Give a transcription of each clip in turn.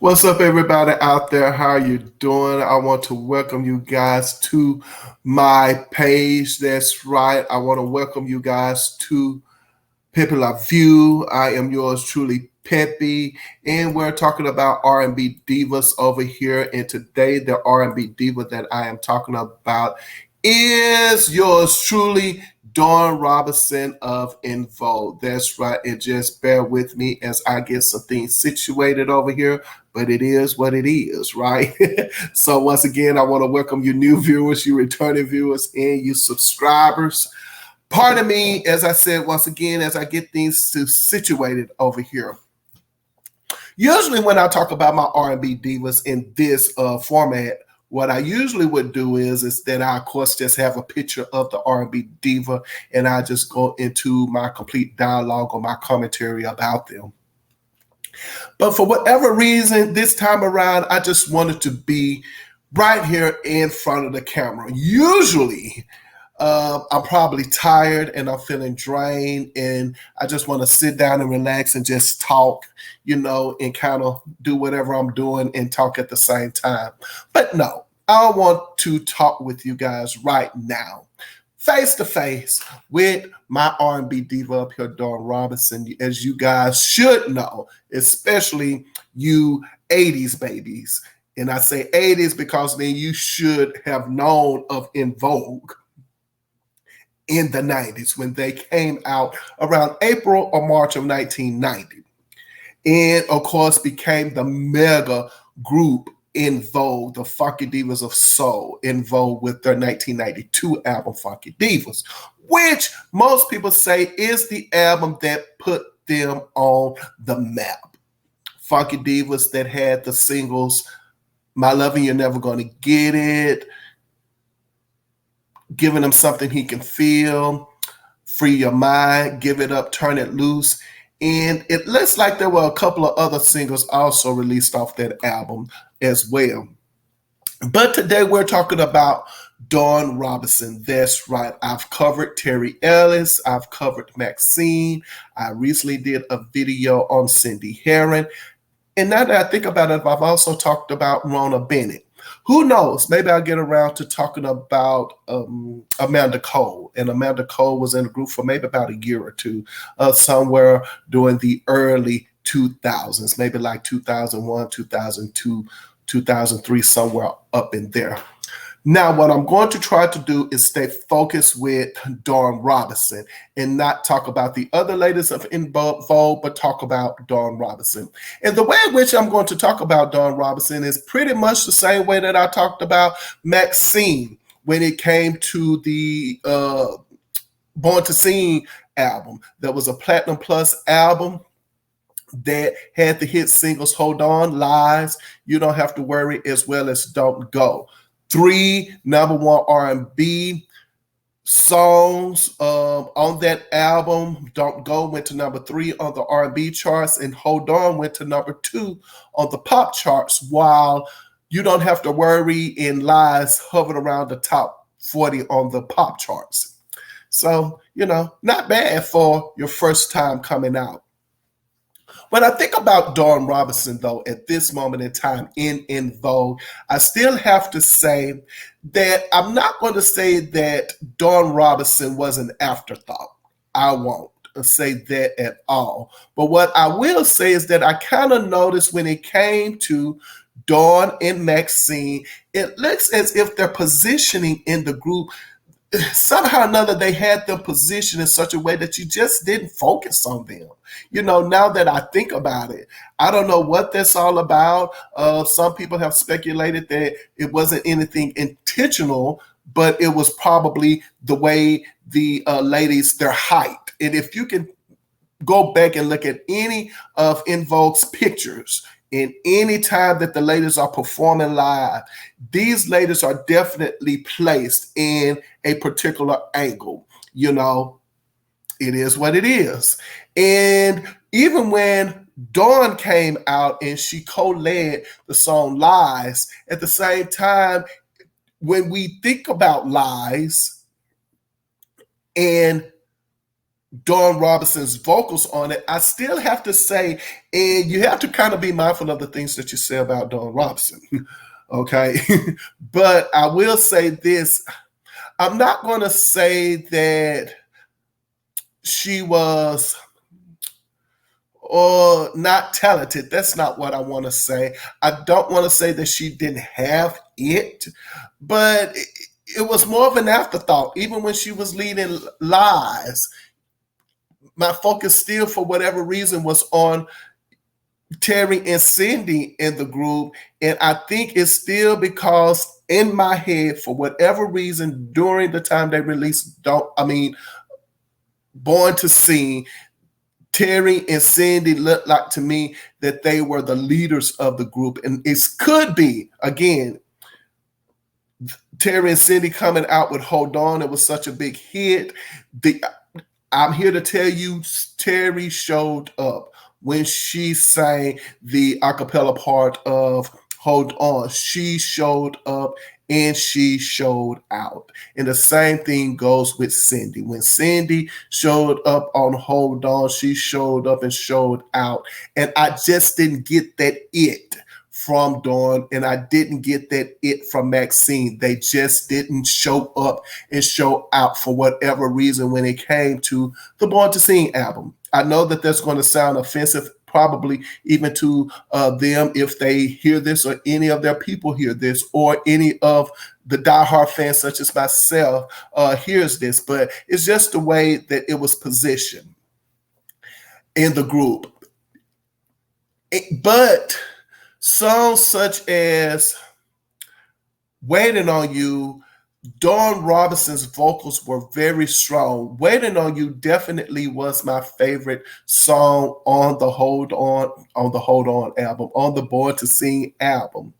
What's up, everybody out there? How you doing? I want to welcome you guys to my page. That's right. I want to welcome you guys to Pepe La View. I am yours truly, Pepe, and we're talking about R&B divas over here. And today, the R&B diva that I am talking about is yours truly, Dionne Robinson of En Vogue. That's right. And just bear with me as I get some things situated over here, but it is what it is, right? So once again, I want to welcome you new viewers, you returning viewers, and you subscribers. Pardon me, as I said, once again, as I get things situated over here. Usually when I talk about my R&B divas in this format, what I usually would do is that I, of course, just have a picture of the R&B diva, and I just go into my complete dialogue or my commentary about them. But for whatever reason, this time around, I just wanted to be right here in front of the camera. Usually, I'm probably tired and I'm feeling drained, and I just want to sit down and relax and just talk, and kind of do whatever I'm doing and talk at the same time. But no, I want to talk with you guys right now, face to face with my R&B diva up here, Dionne Robinson, as you guys should know, especially you 80s babies. And I say 80s because then you should have known of En Vogue in the 90s when they came out around April or March of 1990. And of course became the mega group En Vogue, the Funky Divas of Soul, En Vogue with their 1992 album Funky Divas, which most people say is the album that put them on the map. Funky Divas that had the singles My Lovin' You're Never Gonna Get It, Giving Him Something He Can Feel, Free Your Mind, Give It Up, Turn It Loose. And it looks like there were a couple of other singles also released off that album as well. But today we're talking about Dionne Robinson. That's right. I've covered Terry Ellis. I've covered Maxine. I recently did a video on Cindy Herron. And now that I think about it, I've also talked about Rona Bennett. Who knows? Maybe I'll get around to talking about Amanda Cole. And Amanda Cole was in the group for maybe about a year or two, somewhere during the early 2000s, maybe like 2001, 2002, 2003, somewhere up in there. Now, what I'm going to try to do is stay focused with Dionne Robinson and not talk about the other ladies of En Vogue, but talk about Dionne Robinson. And the way in which I'm going to talk about Dionne Robinson is pretty much the same way that I talked about Maxine when it came to the Born to Sing album. That was a Platinum Plus album that had the hit singles Hold On, Lies, You Don't Have to Worry, as well as Don't Go. 3 number one R&B songs on that album. Don't Go went to number 3 on the R&B charts, and Hold On went to number 2 on the pop charts, while You Don't Have to Worry and Lies hovered around the top 40 on the pop charts. So, not bad for your first time coming out. When I think about Dionne Robinson, though, at this moment in time in En Vogue, I still have to say that I'm not going to say that Dionne Robinson was an afterthought. I won't say that at all. But what I will say is that I kind of noticed when it came to Dawn and Maxine, it looks as if their positioning in the group, somehow or another, they had them positioned in such a way that you just didn't focus on them. Now that I think about it, I don't know what that's all about. Some people have speculated that it wasn't anything intentional, but it was probably the way the ladies, their height. And if you can go back and look at any of En Vogue's pictures, and any time that the ladies are performing live, these ladies are definitely placed in a particular angle. It is what it is. And even when Dawn came out and she co-led the song Lies, at the same time, when we think about Lies and Dawn Robinson's vocals on it, I still have to say, and you have to kind of be mindful of the things that you say about Dawn Robinson, okay? But I will say this, I'm not going to say that she was not talented. That's not what I want to say. I don't want to say that she didn't have it, but it was more of an afterthought. Even when she was leading Lies, my focus still, for whatever reason, was on Terry and Cindy in the group. And I think it's still because in my head, for whatever reason, during the time they released Born to Sing, Terry and Cindy looked like to me that they were the leaders of the group. And it could be, again, Terry and Cindy coming out with Hold On. It was such a big hit. I'm here to tell you, Terry showed up when she sang the a cappella part of Hold On. She showed up and she showed out. And the same thing goes with Cindy. When Cindy showed up on Hold On, she showed up and showed out. And I just didn't get that it from Dawn, and I didn't get that it from Maxine. They just didn't show up and show out for whatever reason when it came to the Born to Sing album. I know that that's going to sound offensive, probably even to them if they hear this, or any of their people hear this, or any of the diehard fans such as myself hears this, but it's just the way that it was positioned in the group. But songs such as Waiting on You, Dawn Robinson's vocals were very strong. Waiting on You definitely was my favorite song on the Hold On album, on the Born to Sing album.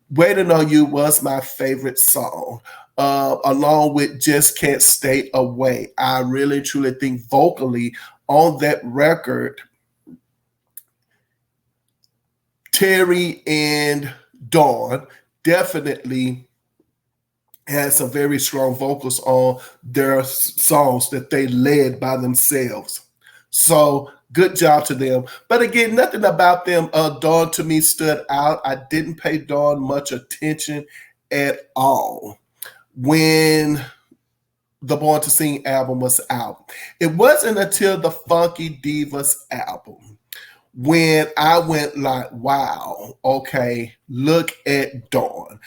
Waiting on You was my favorite song, along with Just Can't Stay Away. I really truly think vocally on that record, Terry and Dawn definitely had some very strong vocals on their songs that they led by themselves. So good job to them. But again, nothing about them, Dawn, to me stood out. I didn't pay Dawn much attention at all when the Born to Sing album was out. It wasn't until the Funky Divas album when I went like, wow, okay, look at Dawn.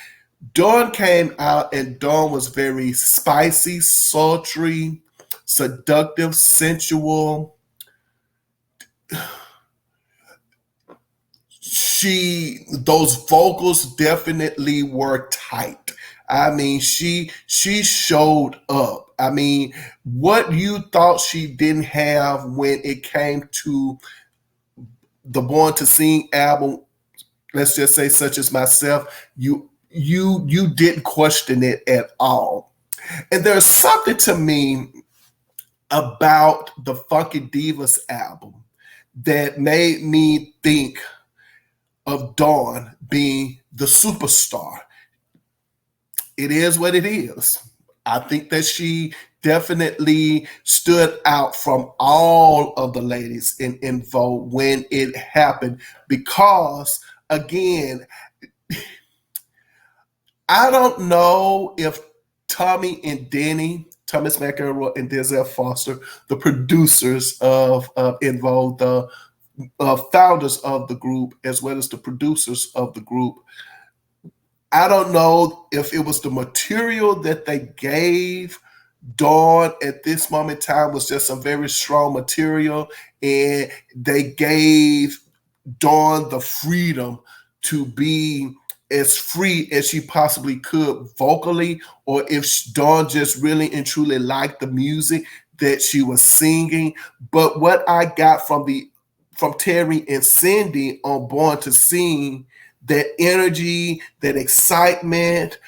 Dawn came out and Dawn was very spicy, sultry, seductive, sensual. Those vocals definitely were tight. I mean, she showed up. I mean, what you thought she didn't have when it came to the Born to Sing album, let's just say, such as myself, you didn't question it at all. And there's something to me about the Funky Divas album that made me think of Dawn being the superstar. It is what it is. I think that she definitely stood out from all of the ladies in Vogue when it happened because, again, I don't know if Tommy and Denny, Thomas McEnroe and Denzel Foster, the producers of In Vogue, the founders of the group, as well as the producers of the group, I don't know if it was the material that they gave Dawn at this moment in time was just some very strong material, and they gave Dawn the freedom to be as free as she possibly could vocally, or if Dawn just really and truly liked the music that she was singing. But what I got from Terry and Cindy on Born to Sing, that energy, that excitement,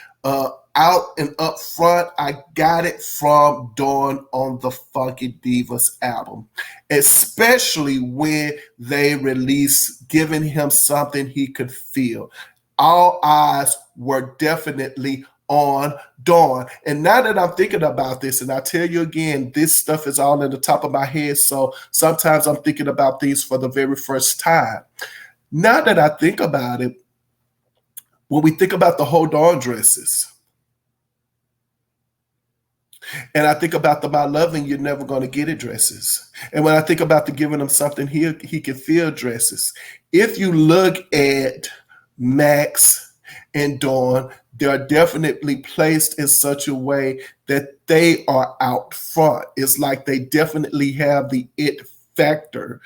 out and up front, I got it from Dawn on the Funky Divas album, especially when they released Giving Him Something He Could Feel. All eyes were definitely on Dawn. And now that I'm thinking about this, and I tell you again, this stuff is all in the top of my head. So sometimes I'm thinking about these for the very first time. Now that I think about it, when we think about the whole Dawn dresses, and I think about the "My Loving You're Never Gonna Get It" dresses, and when I think about the "Giving Him Something He Can Feel" dresses, if you look at Max and Dawn, they are definitely placed in such a way that they are out front. It's like they definitely have the it factor.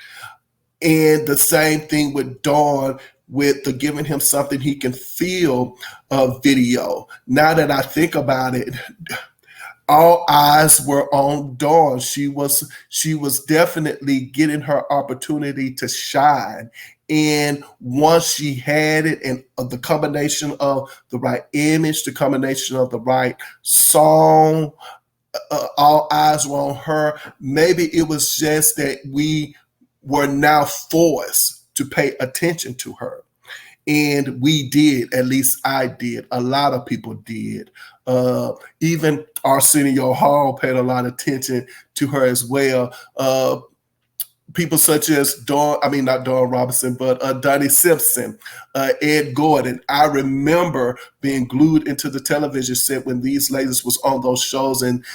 And the same thing with Dawn with the "Giving Him Something He Can Feel" video. Now that I think about it, all eyes were on Dawn. She was definitely getting her opportunity to shine. And once she had it, and the combination of the right image, the combination of the right song, all eyes were on her. Maybe it was just that we were now forced to pay attention to her. And we did, at least I did. A lot of people did. Even Arsenio Hall paid a lot of attention to her as well. People such as not Dawn Robinson, but Donnie Simpson, Ed Gordon. I remember being glued into the television set when these ladies was on those shows, and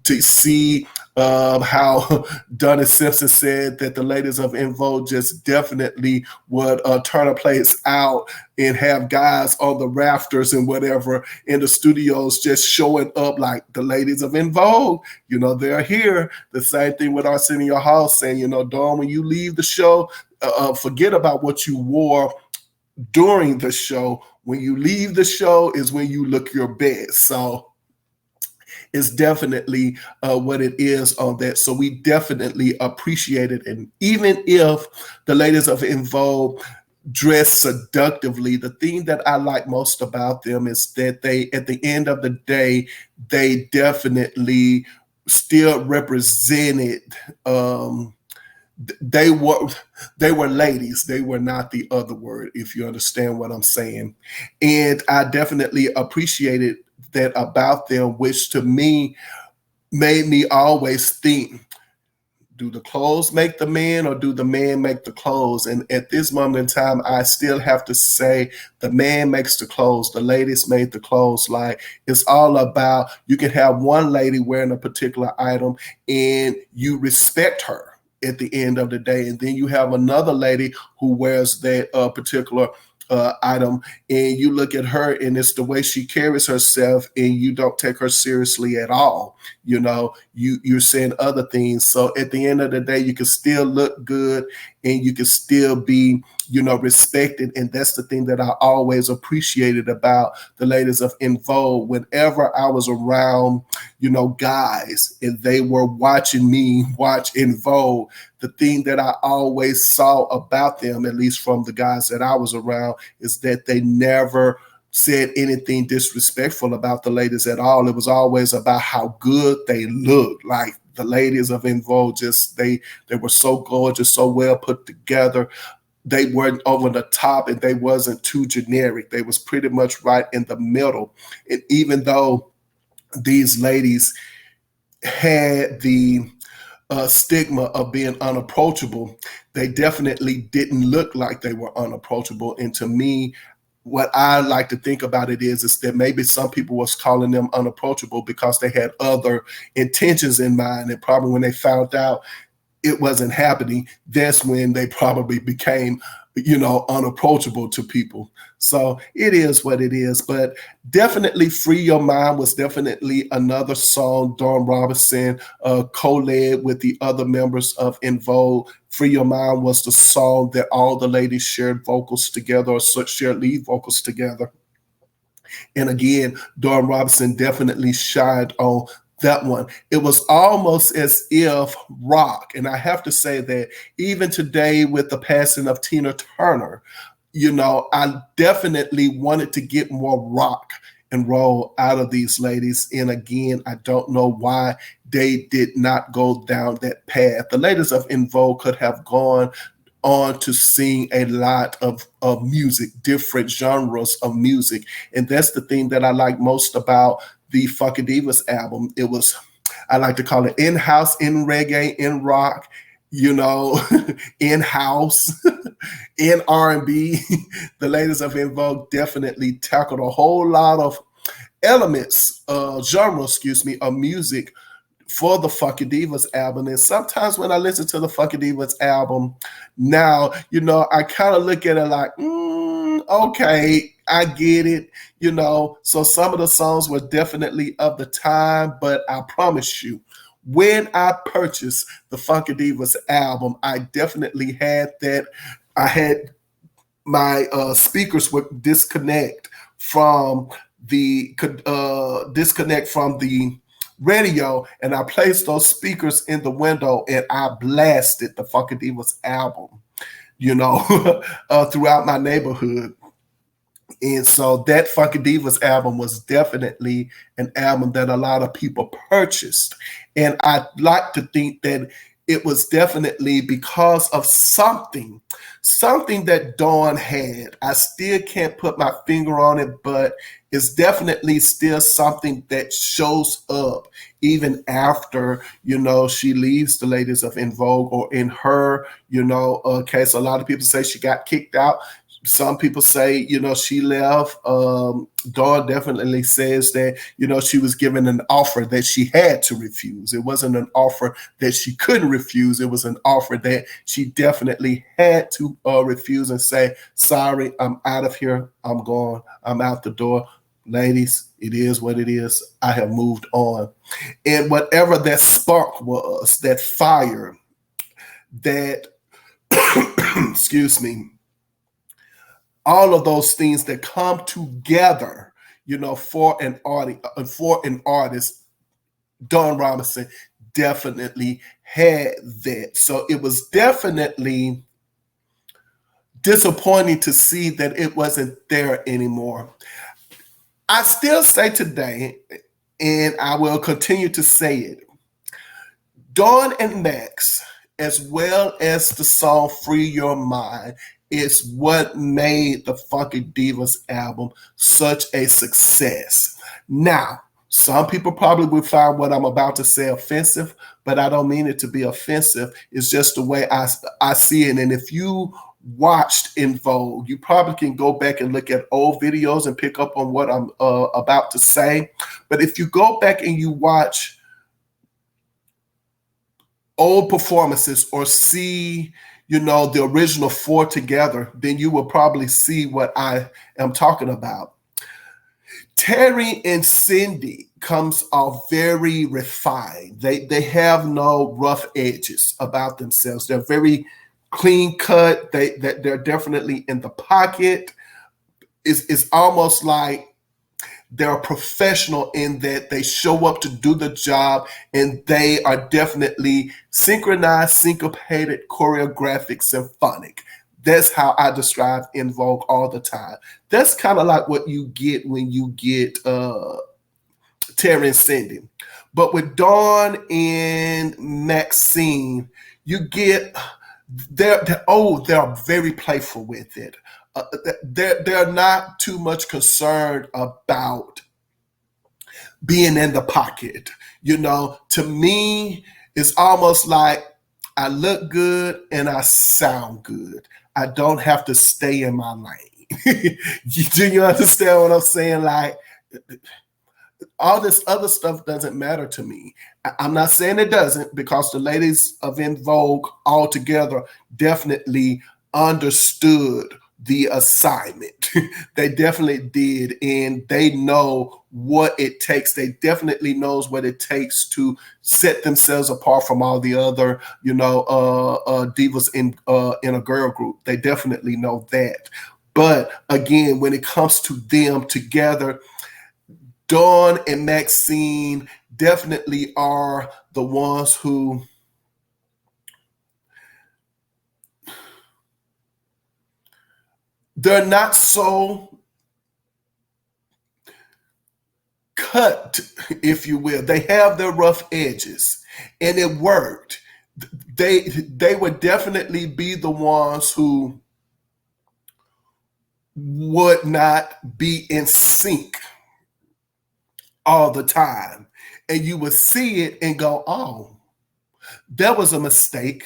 to see how Donnie Simpson said that the ladies of En Vogue just definitely would turn a place out and have guys on the rafters and whatever in the studios just showing up like the ladies of En Vogue, they're here. The same thing with Arsenio Hall saying, Dawn, when you leave the show, forget about what you wore during the show. When you leave the show is when you look your best. So is definitely what it is on that. So we definitely appreciate it. And even if the ladies of En Vogue dress seductively, the thing that I like most about them is that they, at the end of the day, they definitely still represented they were ladies. They were not the other word, if you understand what I'm saying. And I definitely appreciated that about them, which to me made me always think, do the clothes make the man, or do the man make the clothes? And at this moment in time, I still have to say the man makes the clothes. The ladies made the clothes. Like, it's all about, you can have one lady wearing a particular item and you respect her at the end of the day. And then you have another lady who wears that particular item, and you look at her and it's the way she carries herself, and you don't take her seriously at all. You're saying other things. So at the end of the day, you can still look good and you can still be, respected. And that's the thing that I always appreciated about the ladies of En Vogue. Whenever I was around, guys, and they were watching me watch En Vogue, the thing that I always saw about them, at least from the guys that I was around, is that they never said anything disrespectful about the ladies at all. It was always about how good they looked. Like, the ladies of En Vogue, just they were so gorgeous, so well put together. They weren't over the top, and they wasn't too generic. They was pretty much right in the middle. And even though these ladies had the stigma of being unapproachable, they definitely didn't look like they were unapproachable. And to me, what I like to think about it is that maybe some people was calling them unapproachable because they had other intentions in mind. And probably when they found out it wasn't happening, that's when they probably became, unapproachable to people. So it is what it is. But definitely Free Your Mind was definitely another song Dawn Robinson co-led with the other members of En Vogue. Free Your Mind was the song that all the ladies shared vocals together, or shared lead vocals together. And again, Dawn Robinson definitely shined on that one. It was almost as if rock, and I have to say that even today with the passing of Tina Turner, I definitely wanted to get more rock and roll out of these ladies. And again, I don't know why they did not go down that path. The ladies of En Vogue could have gone on to sing a lot of music, different genres of music. And that's the thing that I like most about the Funky Divas album. It was, I like to call it in-house, in reggae, in rock, you know, in-house, in R&B. The ladies of En Vogue definitely tackled a whole lot of elements, of music for the Funky Divas album. And sometimes when I listen to the Funky Divas album now, you know, I kind of look at it like, okay, I get it, you know. So some of the songs were definitely of the time, but I promise you, when I purchased the Funky Divas album, I definitely had that. I had my speakers would disconnect from the radio, and I placed those speakers in the window and I blasted the Funky Divas album, you know, throughout my neighborhood. And so that Funky Divas album was definitely an album that a lot of people purchased. And I like to think that it was definitely because of something that Dawn had. I still can't put my finger on it, but it's definitely still something that shows up even after, you know, she leaves the ladies of En Vogue, or in her, you know, case. A lot of people say she got kicked out. Some people say, you know, she left. Dawn definitely says that, you know, she was given an offer that she had to refuse. It wasn't an offer that she couldn't refuse. It was an offer that she definitely had to refuse and say, sorry, I'm out of here. I'm gone. I'm out the door. Ladies, it is what it is. I have moved on. And whatever that spark was, that fire, that, excuse me, all of those things that come together, you know, for an artist, Dawn Robinson definitely had that. So it was definitely disappointing to see that it wasn't there anymore. I still say today, and I will continue to say it, Dawn and Max, as well as the song Free Your Mind, is what made the Funky Divas album such a success. Now, some people probably will find what I'm about to say offensive, but I don't mean it to be offensive. It's just the way I see it. And if you watched En Vogue, you probably can go back and look at old videos and pick up on what I'm about to say. But if you go back and you watch old performances or see, you know, the original four together, then you will probably see what I am talking about. Terry and Cindy comes off very refined. They have no rough edges about themselves. They're very clean cut. They're definitely in the pocket. It's almost like they're professional in that they show up to do the job, and they are definitely synchronized, syncopated, choreographic, symphonic. That's how I describe En Vogue all the time. That's kind of like what you get when you get Terry and Cindy. But with Dawn and Maxine, you get they're very playful with it. They're not too much concerned about being in the pocket. You know, to me, it's almost like I look good and I sound good. I don't have to stay in my lane. Do you understand what I'm saying? Like, all this other stuff doesn't matter to me. I'm not saying it doesn't, because the ladies of En Vogue altogether definitely understood the assignment. They definitely did, and they know what it takes. They definitely knows what it takes to set themselves apart from all the other, you know, divas in a girl group. They definitely know that. But again, when it comes to them together, Dawn and Maxine definitely are the ones who they're not so cut, if you will. They have their rough edges, and it worked. they would definitely be the ones who would not be in sync all the time. And you would see it and go, oh, that was a mistake.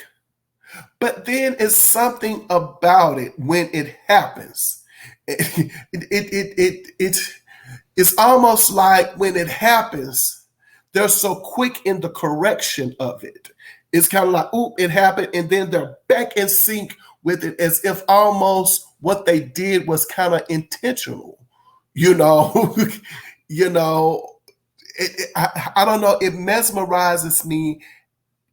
But then it's something about it when it happens. It's almost like when it happens, they're so quick in the correction of it. It's kind of like, ooh, it happened, and then they're back in sync with it as if almost what they did was kind of intentional. You know, you know, I don't know. It mesmerizes me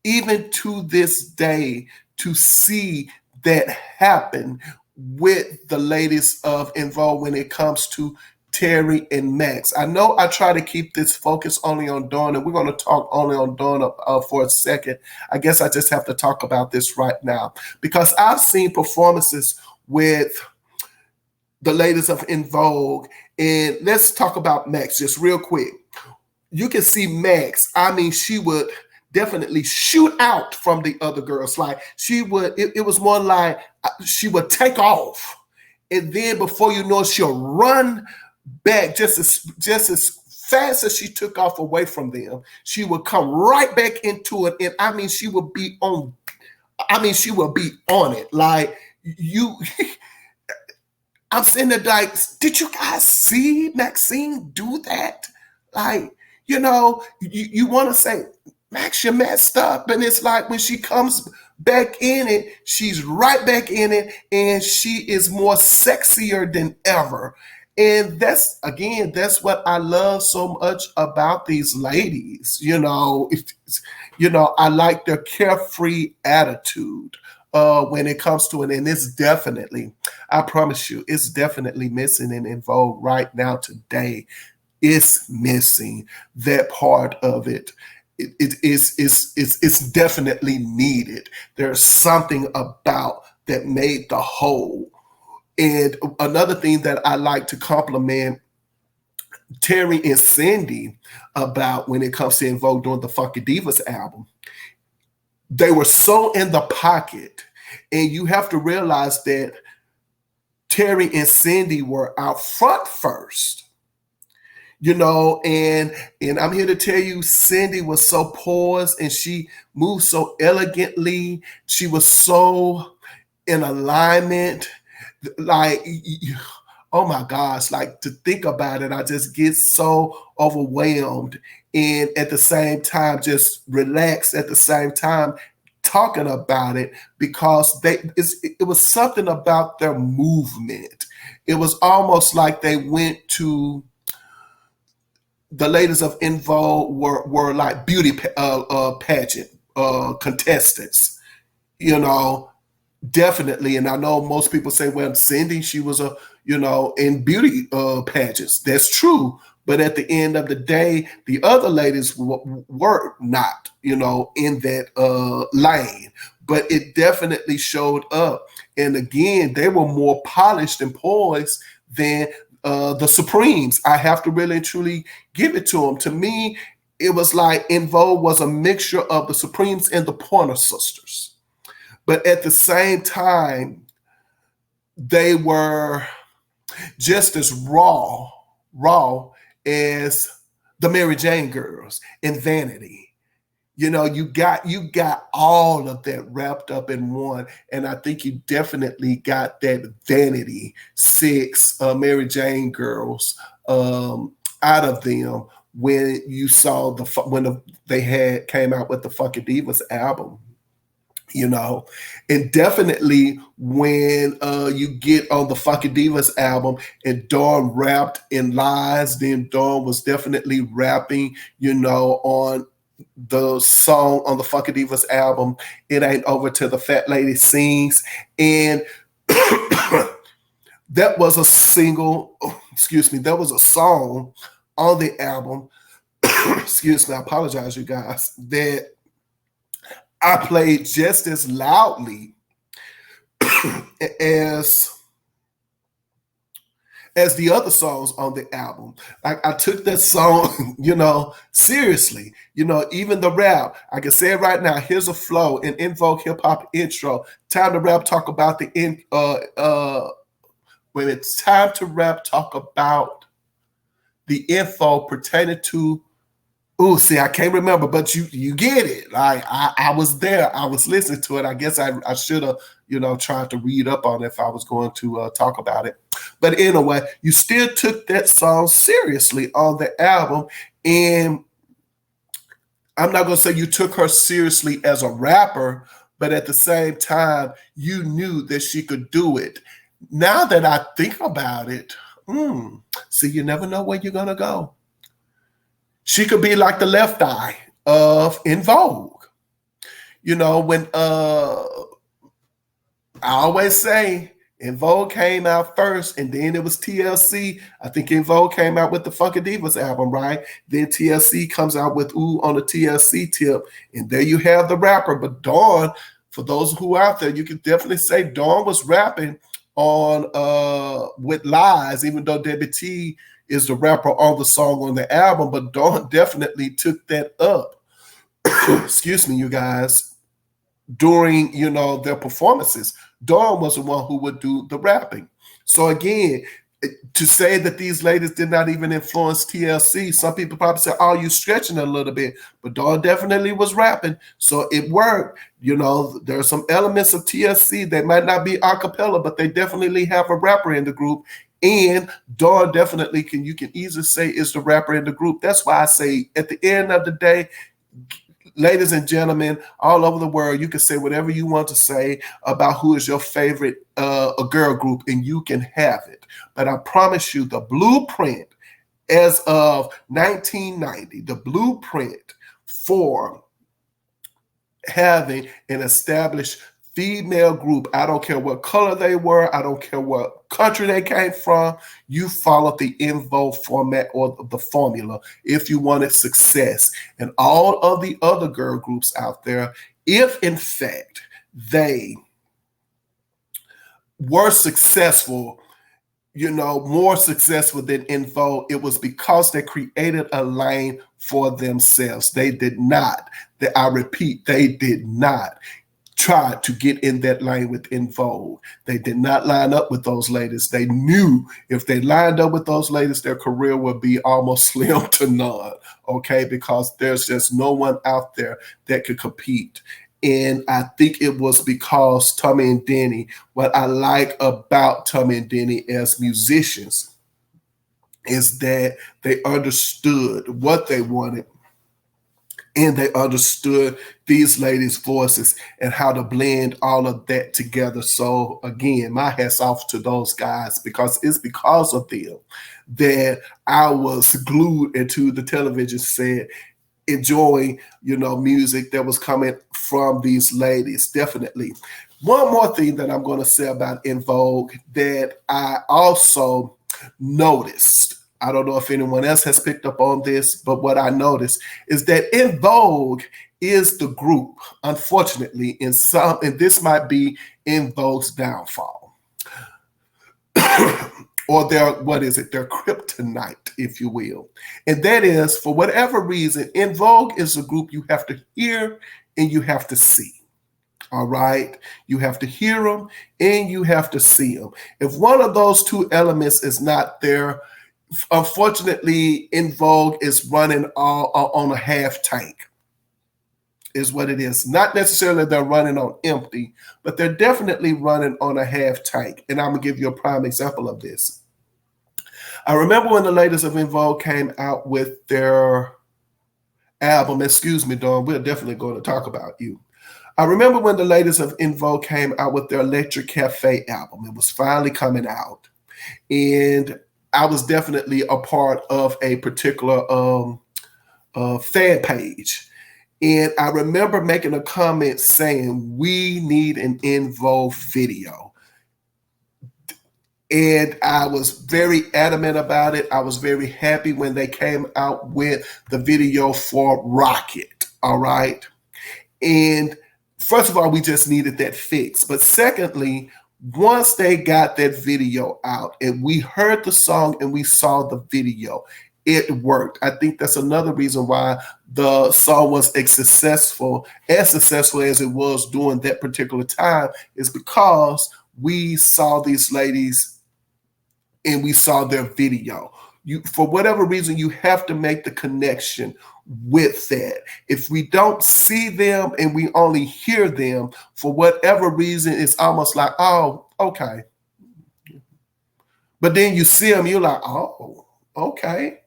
even to this day to see that happen with the ladies of En Vogue when it comes to Terry and Max. I know I try to keep this focus only on Dawn, and we're going to talk only on Dawn for a second. I guess I just have to talk about this right now because I've seen performances with the ladies of En Vogue, and let's talk about Max just real quick. You can see Max. I mean, she would definitely shoot out from the other girls. Like she would, it was more like she would take off, and then before you know it, she'll run back just as fast as she took off away from them. She would come right back into it, and I mean, she would be on. I mean, she would be on it. Like you, I'm sitting there like, did you guys see Maxine do that? Like, you know, you want to say, Max, you messed up. And it's like when she comes back in it, she's right back in it, and she is more sexier than ever. And that's what I love so much about these ladies. You know, I like their carefree attitude when it comes to it. And it's definitely, I promise you, it's definitely missing in En Vogue right now today. It's missing that part of it. It's definitely needed. There's something about that made the whole. And another thing that I like to compliment Terry and Cindy about when it comes to En Vogue doing the Funky Divas album, they were so in the pocket. And you have to realize that Terry and Cindy were out front first. You know, and I'm here to tell you, Cindy was so poised and she moved so elegantly. She was so in alignment. Like, oh my gosh, like to think about it, I just get so overwhelmed. And at the same time, just relaxed at the same time, talking about it because it was something about their movement. It was almost like they went to the ladies of En Vogue were like beauty pageant contestants, you know, definitely. And I know most people say, well, Cindy, she was in beauty pageants. That's true. But at the end of the day, the other ladies were not, in that lane. But it definitely showed up. And again, they were more polished and poised than the Supremes. I have to really and truly give it to them. To me, it was like En Vogue was a mixture of the Supremes and the Pointer Sisters. But at the same time, they were just as raw as the Mary Jane girls in Vanity. You got all of that wrapped up in one. And I think you definitely got that Vanity 6 Mary Jane girls out of them when you saw they came out with the Funky Divas album. And definitely when you get on the Funky Divas album and Dawn rapped in Lies, then Dawn was definitely rapping, on the song on the Funky Divas album, It Ain't Over Till the Fat Lady Sings. And that was a that was a song on the album, excuse me, I apologize, you guys, that I played just as loudly as the other songs on the album. Like I took that song, seriously. Even the rap. I can say it right now. Here's a flow in Vogue hip hop intro. Time to rap. Talk about when it's time to rap. Talk about the info pertaining to. Oh, see, I can't remember, but you get it. Like I was there. I was listening to it. I guess I should have, tried to read up on it if I was going to talk about it. But anyway, you still took that song seriously on the album. And I'm not going to say you took her seriously as a rapper, but at the same time, you knew that she could do it. Now that I think about it, see, you never know where you're going to go. She could be like the Left Eye of En Vogue. When I always say En Vogue came out first, and then it was TLC. I think En Vogue came out with the Funky Divas album, right? Then TLC comes out with Ooh on the TLC tip, and there you have the rapper. But Dawn, for those who are out there, you can definitely say Dawn was rapping on with Lies, even though Debbie T is the rapper on the song on the album, but Dawn definitely took that up. Excuse me, you guys. During, their performances, Dawn was the one who would do the rapping. So again, to say that these ladies did not even influence TLC, some people probably say, oh, you stretching a little bit, but Dawn definitely was rapping. So it worked. There are some elements of TLC that might not be a cappella, but they definitely have a rapper in the group. And Dawn definitely you can easily say is the rapper in the group. That's why I say at the end of the day, ladies and gentlemen, all over the world, you can say whatever you want to say about who is your favorite a girl group, and you can have it. But I promise you, the blueprint as of 1990, the blueprint for having an established female group, I don't care what color they were, I don't care what country they came from, you followed the En Vogue format or the formula if you wanted success. And all of the other girl groups out there, if in fact they were successful, more successful than En Vogue, it was because they created a lane for themselves. They did not, I repeat, they did not tried to get in that lane with En Vogue. They did not line up with those ladies. They knew if they lined up with those ladies, their career would be almost slim to none, okay? Because there's just no one out there that could compete. And I think it was because Tommy and Denny, what I like about Tommy and Denny as musicians is that they understood what they wanted, and they understood these ladies' voices and how to blend all of that together. So again, my hats off to those guys, because it's because of them that I was glued into the television set, enjoying, music that was coming from these ladies. Definitely. One more thing that I'm going to say about En Vogue that I also noticed, I don't know if anyone else has picked up on this, but what I noticed is that En Vogue is the group, unfortunately, and this might be En Vogue's downfall. Or their kryptonite, if you will. And that is, for whatever reason, En Vogue is a group you have to hear and you have to see. All right? You have to hear them and you have to see them. If one of those two elements is not there, unfortunately, En Vogue is running all on a half tank, is what it is. Not necessarily they're running on empty, but they're definitely running on a half tank. And I'm going to give you a prime example of this. I remember when the ladies of En Vogue came out with their album, excuse me, Dawn, we're definitely going to talk about you. I remember when the ladies of En Vogue came out with their Electric Cafe album. It was finally coming out. And I was definitely a part of a particular fan page. And I remember making a comment saying, we need an En Vogue video. And I was very adamant about it. I was very happy when they came out with the video for Rocket, all right? And first of all, we just needed that fix. But secondly, Once they got that video out and we heard the song and we saw the video, it worked. I think that's another reason why the song was as successful as it was during that particular time, is because we saw these ladies and we saw their video. You, for whatever reason, you have to make the connection with that. If we don't see them and we only hear them, for whatever reason, it's almost like, oh, okay. But then you see them, you're like, oh, okay.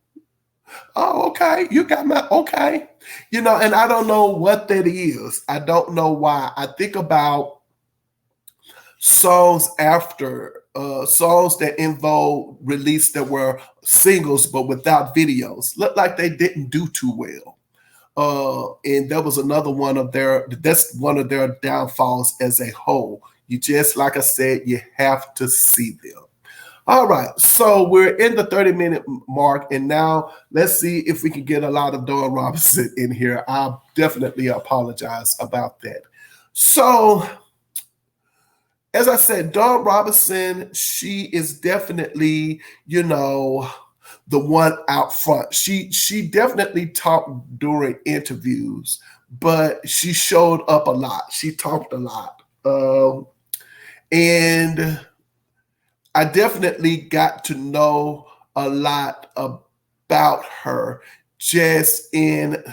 Oh, okay. You got my, okay. You know, and I don't know what that is. I don't know why. I think about songs after, songs that En Vogue released that were singles but without videos. Looked like they didn't do too well. And that was another one of that's one of their downfalls as a whole. You just, like I said, you have to see them. All right, so we're in the 30-minute mark, and now let's see if we can get a lot of Dawn Robinson in here. I definitely apologize about that. So, as I said, Dawn Robinson, she is definitely, you know, the one out front. She definitely talked during interviews, but she showed up a lot. She talked a lot. And I definitely got to know a lot about her just in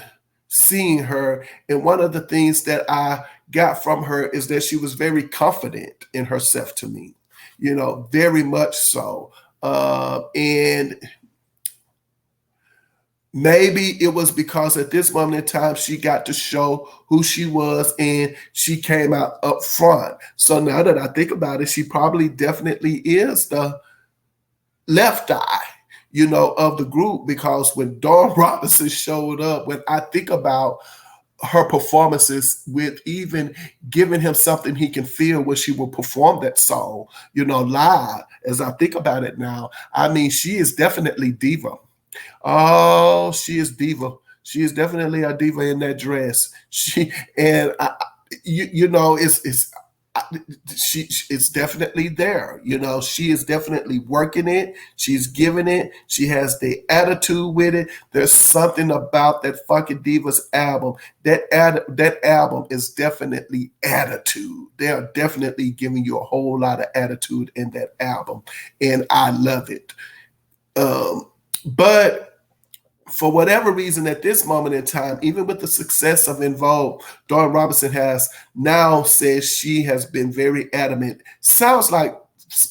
seeing her. And one of the things that I got from her is that she was very confident in herself to me, you know, very much so. And maybe it was because at this moment in time, she got to show who she was and she came out up front. So now that I think about it, she probably definitely is the left eye, you know, of the group, because when Dawn Robinson showed up, when I think about her performances with even giving him something he can feel when she will perform that song, you know, live, as I think about it now, I mean, she is definitely diva. Oh, she is diva. She is definitely a diva in that dress. She and you know, it's definitely there. You know, she is definitely working it. She's giving it. She has the attitude with it. There's something about that fucking Divas album. That album is definitely attitude. They are definitely giving you a whole lot of attitude in that album, and I love it. But for whatever reason, at this moment in time, even with the success of En Vogue, Dawn Robinson has now said she has been very adamant, sounds like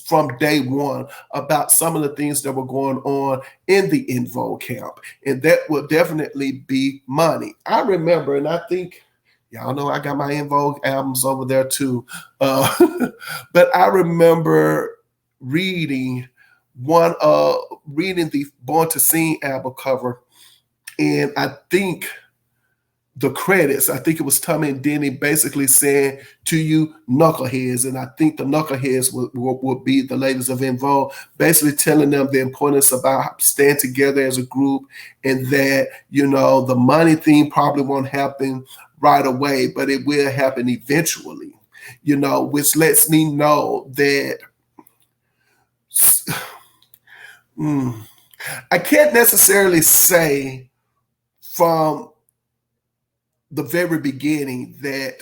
from day one, about some of the things that were going on in the En Vogue camp. And that will definitely be money. I remember, and I think, y'all know I got my En Vogue albums over there too. But I remember reading the Born to Sing album cover, and I think the credits, I think it was Tommy and Denny basically saying, to you knuckleheads, and I think the knuckleheads would be the ladies of En Vogue, basically telling them the importance about staying together as a group, and that, you know, the money thing probably won't happen right away, but it will happen eventually, you know, which lets me know that I can't necessarily say from the very beginning that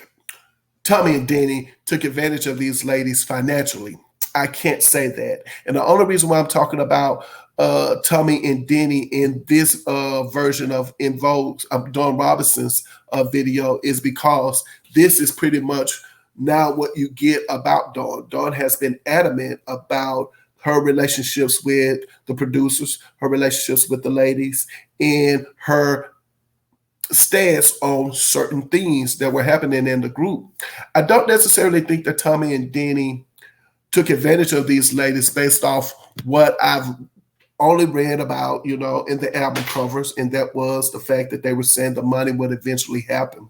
Tommy and Denny took advantage of these ladies financially. I can't say that. And the only reason why I'm talking about Tommy and Denny in this version of En Vogue's Dawn Robinson's video is because this is pretty much now what you get about Dawn. Dawn has been adamant about her relationships with the producers, her relationships with the ladies, and her stance on certain things that were happening in the group. I don't necessarily think that Tommy and Denny took advantage of these ladies based off what I've only read about, you know, in the album covers, and that was the fact that they were saying the money would eventually happen.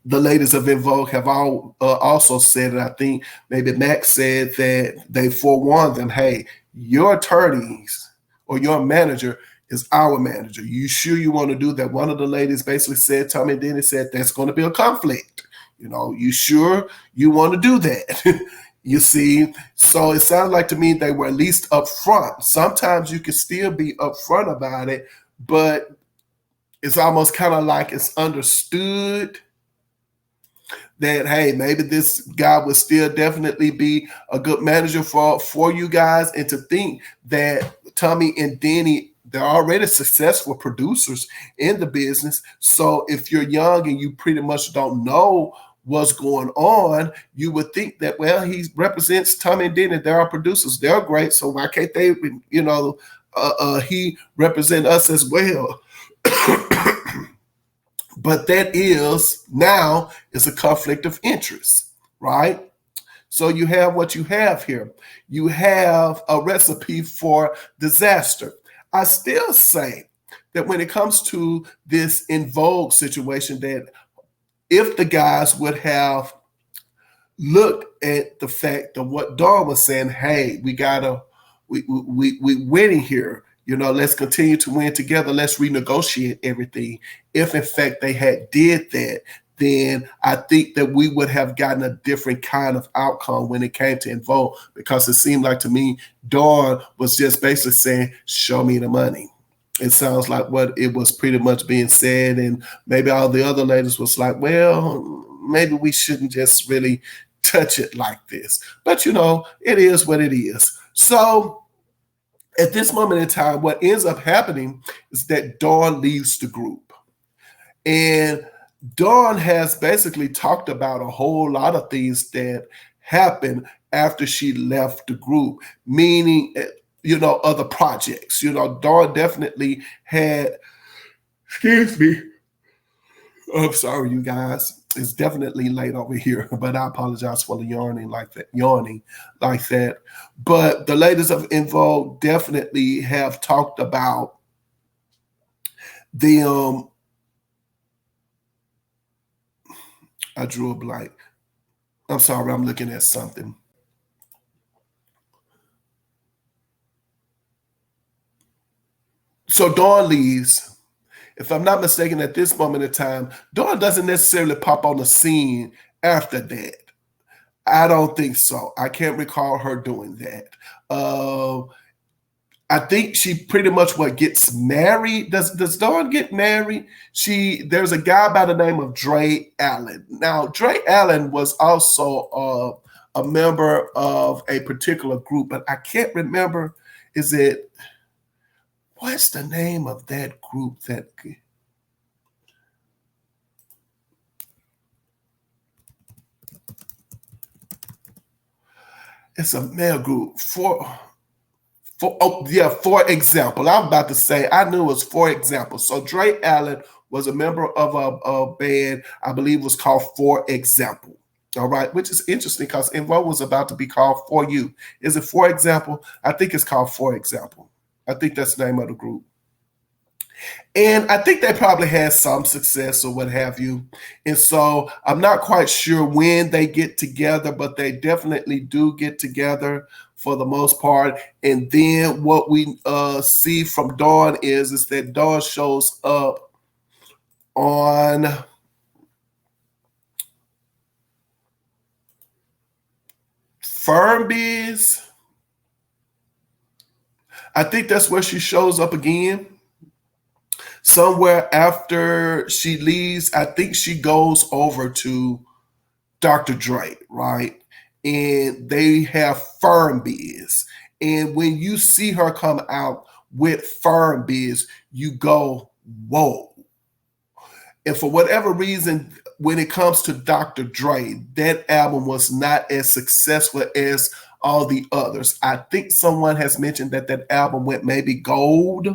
The ladies of En Vogue have also said, and I think maybe Max said that they forewarned them, hey, your attorneys or your manager is our manager. You sure you want to do that? One of the ladies basically said, Tommy and Denny said, that's going to be a conflict. You know, you sure you want to do that? You see, so it sounds like to me they were at least upfront. Sometimes you can still be upfront about it, but it's almost kind of like it's understood that, hey, maybe this guy would still definitely be a good manager for you guys. And to think that Tommy and Denny, they're already successful producers in the business. So if you're young and you pretty much don't know what's going on, you would think that, well, he represents Tommy and Denny. They're our producers. They're great. So why can't they, he represent us as well? But that is now is a conflict of interest, right? So you have what you have here. You have a recipe for disaster. I still say that when it comes to this En Vogue situation, that if the guys would have looked at the fact of what Dawn was saying, hey, we winning here. Let's continue to win together. Let's renegotiate everything. If in fact they had did that, then I think that we would have gotten a different kind of outcome when it came to En Vogue, because it seemed like to me, Dawn was just basically saying, show me the money. It sounds like what it was pretty much being said. And maybe all the other ladies was like, well, maybe we shouldn't just really touch it like this. But, it is what it is. So at this moment in time, what ends up happening is that Dawn leaves the group. And Dawn has basically talked about a whole lot of things that happened after she left the group, meaning, other projects. Dawn definitely had, excuse me, I'm sorry, you guys. It's definitely late over here, but I apologize for the yawning like that. But the ladies of En Vogue definitely have talked about the I drew a blank. I'm sorry, I'm looking at something. So Dawn leaves. If I'm not mistaken, at this moment in time, Dawn doesn't necessarily pop on the scene after that. I don't think so. I can't recall her doing that. I think she pretty much gets married. Does Dawn get married? There's a guy by the name of Dre Allen. Now, Dre Allen was also a member of a particular group, but I can't remember. What's the name of that group that? It's a male group. For example. I'm about to say, I knew it was For Example. So Dre Allen was a member of a band, I believe was called For Example. All right, which is interesting because En Vogue was about to be called For You. Is it For Example? I think it's called For Example. I think that's the name of the group. And I think they probably had some success or what have you. And so I'm not quite sure when they get together, but they definitely do get together for the most part. And then what we see from Dawn is that Dawn shows up on Firmbiz. I think that's where she shows up again. Somewhere after she leaves, I think she goes over to Dr. Dre, right? And they have Firmbiz. And when you see her come out with Firmbiz, you go, whoa. And for whatever reason, when it comes to Dr. Dre, that album was not as successful as all the others. I think someone has mentioned that album went maybe gold,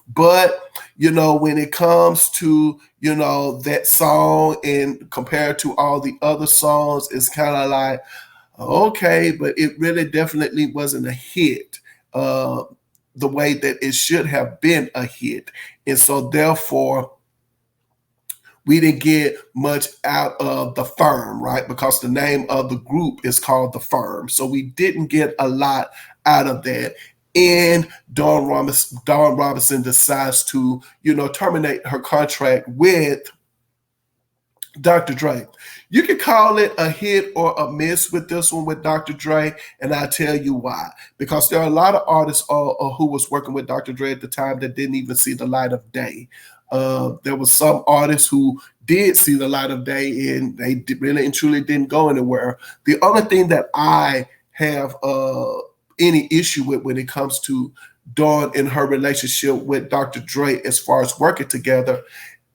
but when it comes to that song and compared to all the other songs, it's kind of like, okay, but it really definitely wasn't a hit the way that it should have been a hit. And so therefore we didn't get much out of The Firm, right? Because the name of the group is called The Firm. So we didn't get a lot out of that. And Dawn Robinson decides to, terminate her contract with Dr. Dre. You can call it a hit or a miss with this one with Dr. Dre, and I'll tell you why. Because there are a lot of artists who was working with Dr. Dre at the time that didn't even see the light of day. There was some artists who did see the light of day, and they really and truly didn't go anywhere. The only thing that I have any issue with when it comes to Dawn and her relationship with Dr. Dre as far as working together,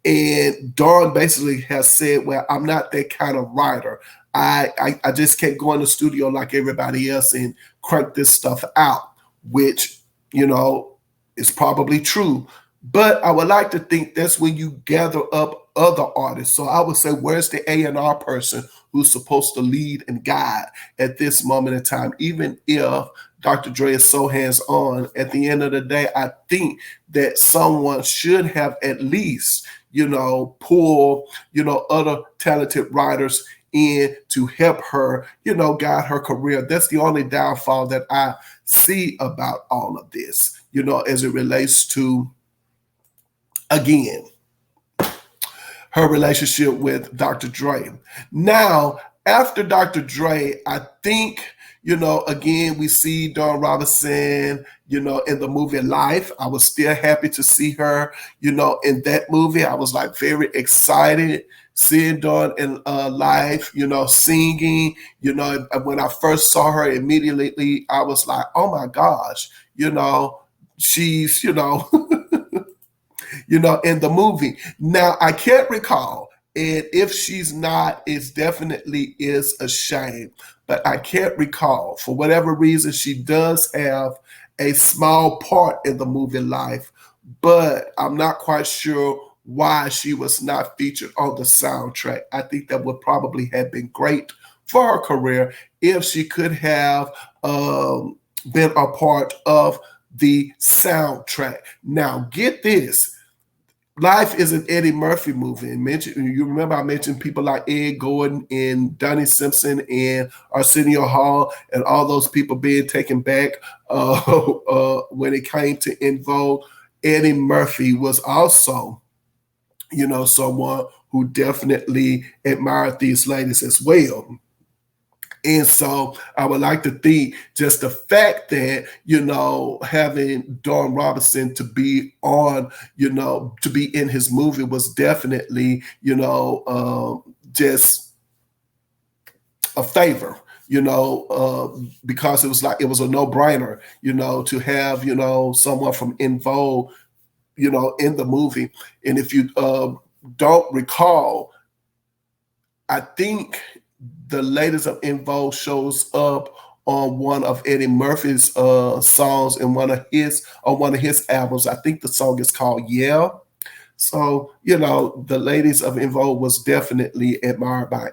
and Dawn basically has said, well, I'm not that kind of writer. I just can't go in the studio like everybody else and crank this stuff out, which, is probably true. But I would like to think that's when you gather up other artists. So I would say, where's the A&R person who's supposed to lead and guide at this moment in time? Even if Dr. Dre is so hands-on, at the end of the day, I think that someone should have at least, pull, other talented writers in to help her, guide her career. That's the only downfall that I see about all of this, as it relates to, again, her relationship with Dr. Dre. Now, after Dr. Dre, I think, again, we see Dawn Robinson, in the movie Life. I was still happy to see her, in that movie. I was like very excited seeing Dawn in Life, singing. When I first saw her immediately, I was like, oh my gosh, she's, in the movie. Now, I can't recall, and if she's not, it definitely is a shame, but I can't recall. For whatever reason, she does have a small part in the movie Life, but I'm not quite sure why she was not featured on the soundtrack. I think that would probably have been great for her career if she could have been a part of the soundtrack. Now, get this. Life is an Eddie Murphy movie. And you remember I mentioned people like Ed Gordon and Donnie Simpson and Arsenio Hall and all those people being taken back when it came to En Vogue. Eddie Murphy was also, someone who definitely admired these ladies as well. And so I would like to think just the fact that, having Dawn Robinson to be on, to be in his movie was definitely, just a favor, because it was a no-brainer, to have, someone from En Vogue, in the movie. And if you don't recall, I think the Ladies of En Vogue shows up on one of Eddie Murphy's songs in one of his albums. I think the song is called Yeah. So, the Ladies of En Vogue was definitely admired by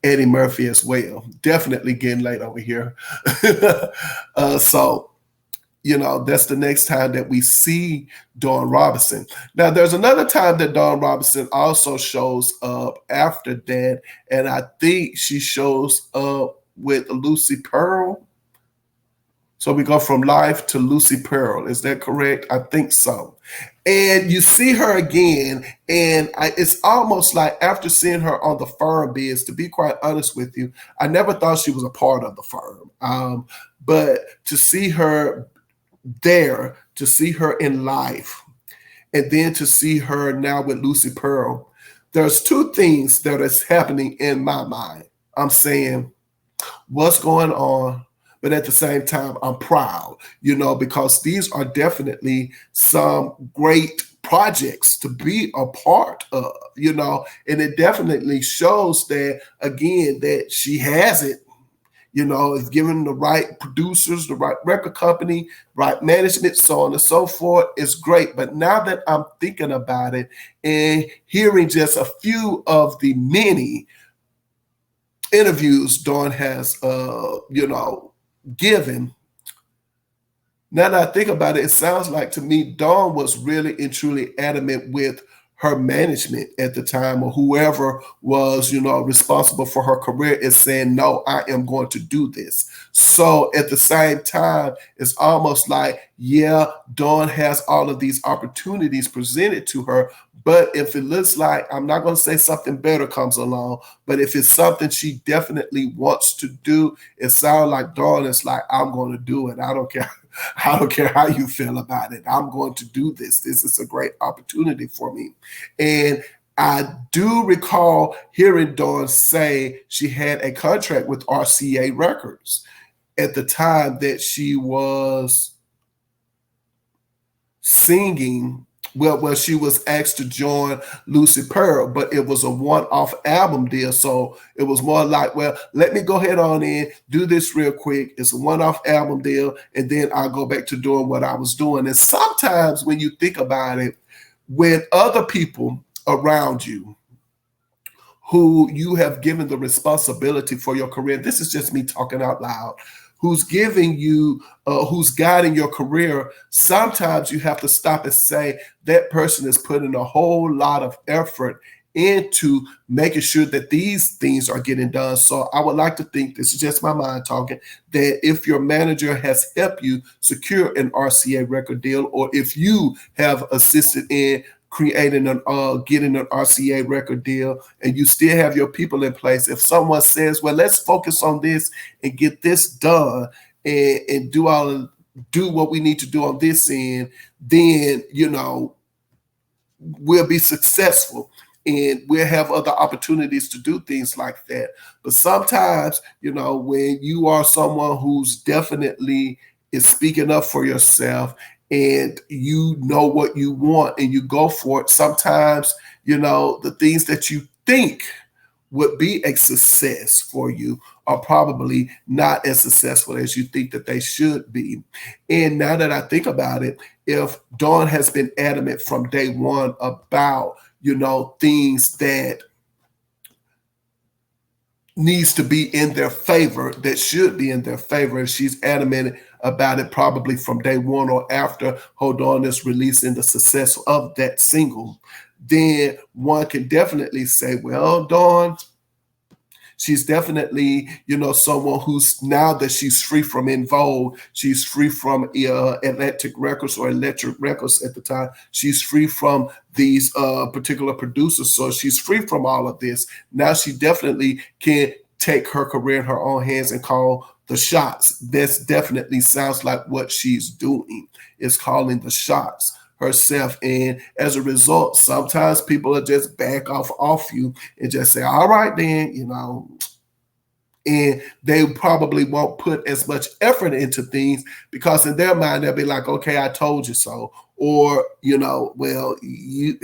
Eddie Murphy as well. Definitely getting late over here. So, that's the next time that we see Dawn Robinson. Now, there's another time that Dawn Robinson also shows up after that, and I think she shows up with Lucy Pearl. So we go from Life to Lucy Pearl. Is that correct? I think so. And you see her again, and it's almost like after seeing her on the Firm Biz, to be quite honest with you, I never thought she was a part of the Firm. But to see her there, to see her in Life, and then to see her now with Lucy Pearl, there's two things that is happening in my mind. I'm saying, what's going on? But at the same time, I'm proud, because these are definitely some great projects to be a part of, and it definitely shows that, again, that she has it. Is given the right producers, the right record company, right management, so on and so forth. It's great. But now that I'm thinking about it and hearing just a few of the many interviews Dawn has, given, now that I think about it, it sounds like to me Dawn was really and truly adamant with her management at the time or whoever was, responsible for her career is saying, no, I am going to do this. So at the same time, it's almost like, yeah, Dawn has all of these opportunities presented to her. But if it looks like, I'm not going to say something better comes along, but if it's something she definitely wants to do, it sounds like Dawn is like, I'm going to do it. I don't care. I don't care how you feel about it. I'm going to do this. This is a great opportunity for me. And I do recall hearing Dawn say she had a contract with RCA Records at the time that she was singing. Well, she was asked to join Lucy Pearl, but it was a one-off album deal. So it was more like, well, let me go ahead on in, do this real quick. It's a one-off album deal, and then I'll go back to doing what I was doing. And sometimes when you think about it, when other people around you who you have given the responsibility for your career, this is just me talking out loud, who's giving you, who's guiding your career, sometimes you have to stop and say that person is putting a whole lot of effort into making sure that these things are getting done. So I would like to think, this is just my mind talking, that if your manager has helped you secure an RCA record deal, or if you have assisted in creating getting an RCA record deal, and you still have your people in place, if someone says, well, let's focus on this and get this done and do what we need to do on this end, then, we'll be successful and we'll have other opportunities to do things like that. But sometimes, when you are someone who's definitely is speaking up for yourself and you know what you want and you go for it, sometimes, the things that you think would be a success for you are probably not as successful as you think that they should be. And now that I think about it, if Dawn has been adamant from day one about, things that needs to be in their favor, that should be in their favor, and she's adamant about it probably from day one or after Hold On is releasing the success of that single, then one can definitely say, well, Dawn, she's definitely, someone who's, now that she's free from In Vogue, she's free from Atlantic Records or Electric Records at the time. She's free from these particular producers. So she's free from all of this. Now she definitely can take her career in her own hands and call the shots. This definitely sounds like what she's doing, is calling the shots herself. And as a result, sometimes people will just back off you and just say, all right, then, and they probably won't put as much effort into things because in their mind, they'll be like, okay, I told you so. Or, well, you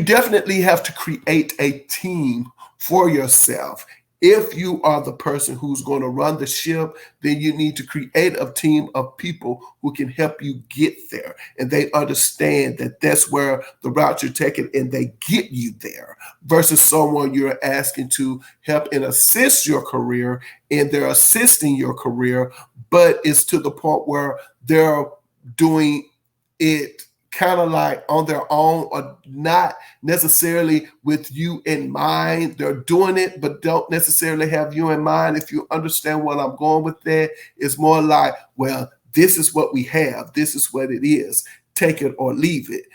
definitely have to create a team for yourself. If you are the person who's going to run the ship, then you need to create a team of people who can help you get there. And they understand that that's where the route you're taking and they get you there, versus someone you're asking to help and assist your career, and they're assisting your career, but it's to the point where they're doing it kind of like on their own or not necessarily with you in mind. They're doing it, but don't necessarily have you in mind. If you understand what I'm going with that, it's more like, well, this is what we have. This is what it is. Take it or leave it,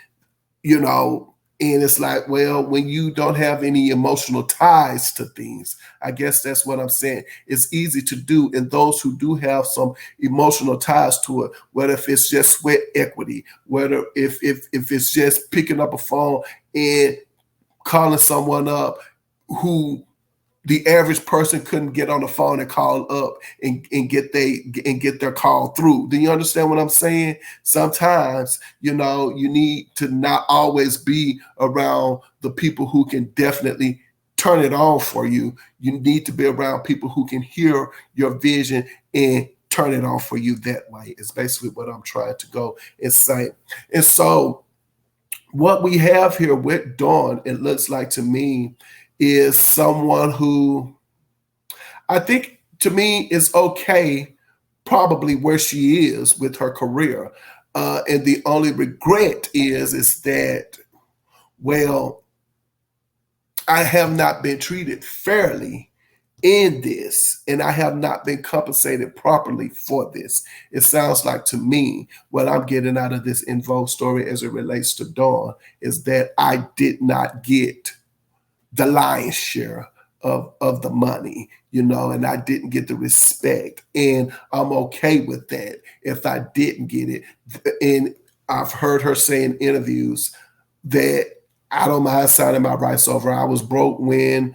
and it's like, well, when you don't have any emotional ties to things, I guess that's what I'm saying. It's easy to do. And those who do have some emotional ties to it, whether if it's just sweat equity, whether if it's just picking up a phone and calling someone up who the average person couldn't get on the phone and call up and get their call through. Do you understand what I'm saying? Sometimes, you need to not always be around the people who can definitely turn it on for you. You need to be around people who can hear your vision and turn it on for you that way. It's basically what I'm trying to go and say. And so what we have here with Dawn, it looks like to me, is someone who I think, to me, is okay probably where she is with her career. And the only regret is that, well, I have not been treated fairly in this, and I have not been compensated properly for this. It sounds like to me what I'm getting out of this In Vogue story as it relates to Dawn is that I did not get the lion's share of the money, and I didn't get the respect. And I'm okay with that if I didn't get it. And I've heard her say in interviews that I don't mind signing my rights over. I was broke when,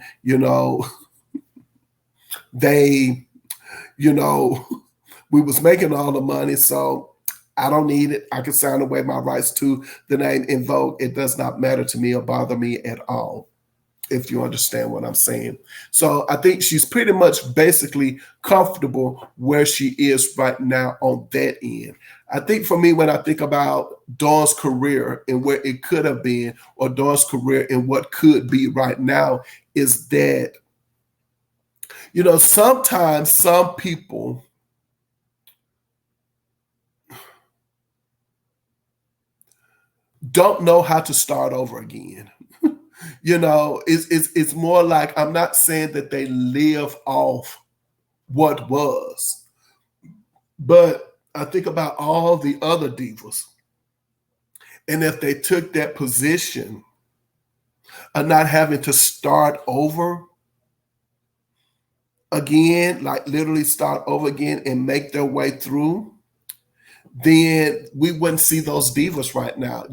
they, we was making all the money. So I don't need it. I can sign away my rights to the name In Vogue. It does not matter to me or bother me at all, if you understand what I'm saying. So I think she's pretty much basically comfortable where she is right now on that end. I think for me, when I think about Dawn's career and where it could have been, or Dawn's career and what could be right now, is that, sometimes some people don't know how to start over again. It's more like, I'm not saying that they live off what was, but I think about all the other divas, and if they took that position of not having to start over again, like literally start over again and make their way through, then we wouldn't see those divas right now.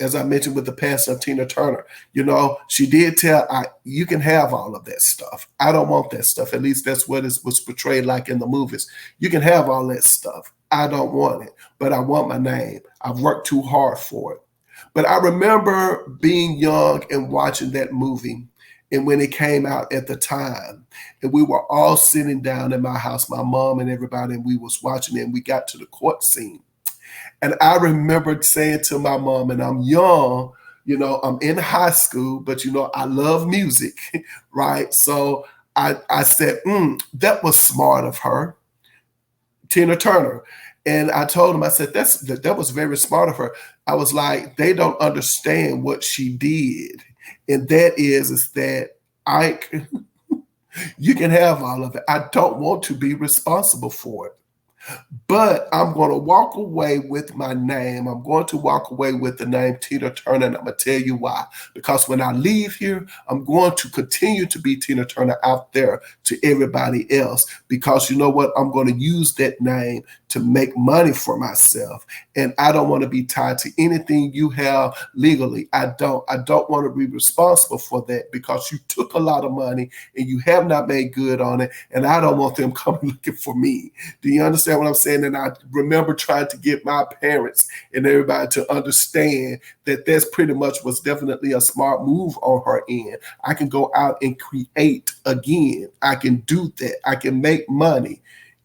As I mentioned with the passing of Tina Turner, she did tell, you can have all of that stuff. I don't want that stuff. At least that's what it was portrayed like in the movies. You can have all that stuff. I don't want it, but I want my name. I've worked too hard for it. But I remember being young and watching that movie, and when it came out at the time, and we were all sitting down in my house, my mom and everybody, and we was watching it, and we got to the court scene. And I remember saying to my mom, and I'm young, I'm in high school, but I love music, right? So I said, that was smart of her, Tina Turner. And I told him, I said, that was very smart of her. I was like, they don't understand what she did. And that is that you can have all of it. I don't want to be responsible for it. But I'm going to walk away with my name. I'm going to walk away with the name Tina Turner, and I'm going to tell you why. Because when I leave here, I'm going to continue to be Tina Turner out there to everybody else. Because you know what? I'm going to use that name to make money for myself. And I don't want to be tied to anything you have legally. I don't want to be responsible for that, because you took a lot of money and you have not made good on it. And I don't want them coming looking for me. Do you understand what I'm saying? And I remember trying to get my parents and everybody to understand that that's pretty much was definitely a smart move on her end. I can go out and create again. I can do that. I can make money.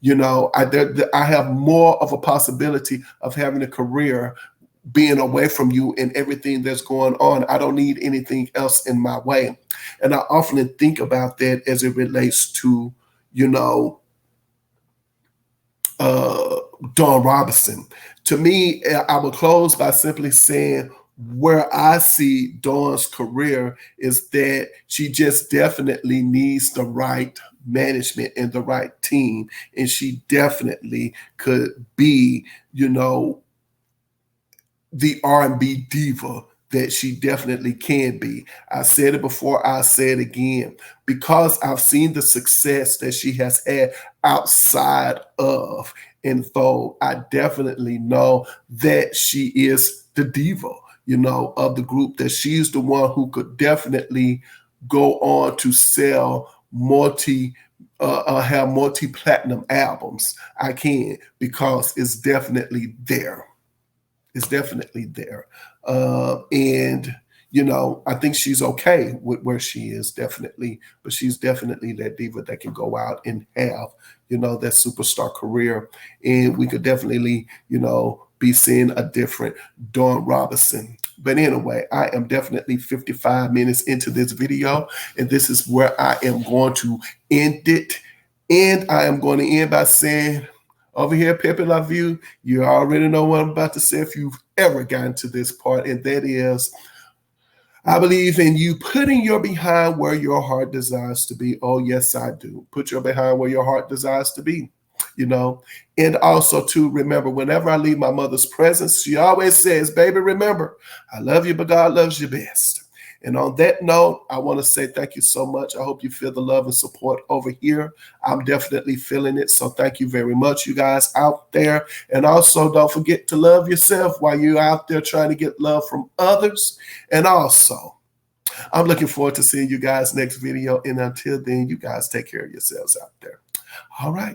I have more of a possibility of having a career being away from you and everything that's going on. I don't need anything else in my way. And I often think about that as it relates to, Dawn Robinson. To me, I would close by simply saying where I see Dawn's career is that she just definitely needs the right management and the right team. And she definitely could be, the R&B diva that she definitely can be. I said it before, I'll say it again. Because I've seen the success that she has had outside of In Vogue, I definitely know that she is the diva, of the group, that she's the one who could definitely go on to sell have multi-platinum albums. I can, because it's definitely there. It's definitely there. And I think she's okay with where she is, definitely. But she's definitely that diva that can go out and have, that superstar career. And we could definitely, be seeing a different Dawn Robinson. But anyway, I am definitely 55 minutes into this video, and this is where I am going to end it. And I am going to end by saying, Over here, Pepe La View, you already know what I'm about to say if you've ever gotten to this part, and that is, I believe in you putting your behind where your heart desires to be. Oh, yes, I do. Put your behind where your heart desires to be, you know. And also, to remember, whenever I leave my mother's presence, she always says, baby, remember, I love you, but God loves you best. And on that note, I want to say thank you so much. I hope you feel the love and support over here. I'm definitely feeling it. So thank you very much, you guys out there. And also, don't forget to love yourself while you're out there trying to get love from others. And also, I'm looking forward to seeing you guys next video. And until then, you guys take care of yourselves out there. All right.